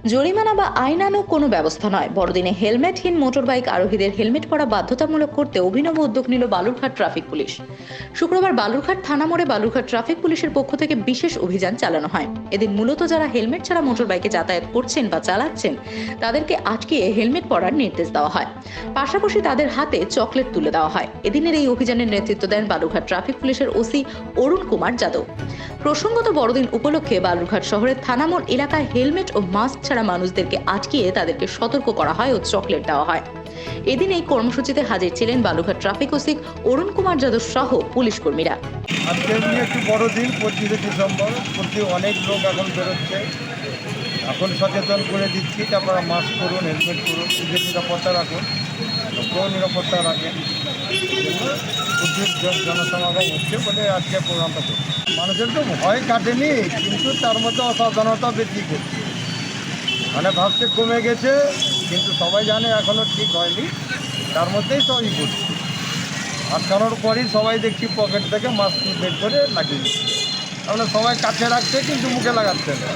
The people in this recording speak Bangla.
জরিমানা বা আইনানুগ কোনো ব্যবস্থা নয়, বড়দিনে হেলমেটহীন মোটরবাইক আরোহীদের হেলমেট পরা বাধ্যতামূলক করতে অভিনব উদ্যোগ নিল বালুরঘাট ট্রাফিক পুলিশ। শুক্রবার বালুরঘাট থানা মোড়ে বালুরঘাট ট্রাফিক পুলিশের পক্ষ থেকে বিশেষ অভিযান চালানো হয়। এদিন মূলত যারা হেলমেট ছাড়া মোটরবাইকে যাতায়াত করছেন বা চালাচ্ছেন তাদেরকে আটকিয়ে হেলমেট পরার নির্দেশ দেওয়া হয়, পাশাপাশি তাদের হাতে চকলেট তুলে দেওয়া হয়। এদিনের এই অভিযানের নেতৃত্ব দেন বালুরঘাট ট্রাফিক পুলিশের ওসি অরুণ কুমার যাদব। প্রসঙ্গত, বড়দিন উপলক্ষে বালুরঘাট শহরের থানামোড় এলাকায় হেলমেট ও মাস্ক ছাড়া মানুষদেরকে আটকিয়ে তাদেরকে সতর্ক করা হয় ও চকলেট দেওয়া হয়। এদিন এই কর্মসূচিতে হাজির ছিলেন বালুরঘাট ট্রাফিক ওসি অরুণ কুমার যাদব সহ পুলিশ কর্মীরা। আজকে এমনি একটু বড়দিন 25শে ডিসেম্বর, প্রতি অনেক লোক এখন বেরোচ্ছে, এখন সচেতন করে দিচ্ছি। তারপরে মাস্ক করুন, হেলমেট করুন, নিজের নিরাপত্তা রাখুন, লোকেও নিরাপত্তা রাখেন। প্রচুর জনসমাগম হচ্ছে বলে আজকে প্রোগ্রামটা করছি। মানুষের তো ভয় কাটেনি, কিন্তু তার মধ্যে অসাবধানতা বৃদ্ধি করছে। মানে ভাবছে কমে গেছে, কিন্তু সবাই জানে এখনও ঠিক হয়নি, তার মধ্যেই সবই করছে। আটকানোর পরই সবাই দেখছি পকেট থেকে মাস্ক বের করে লাগিয়ে দিচ্ছে। তাহলে সবাই কাছে রাখছে কিন্তু মুখে লাগাচ্ছে না।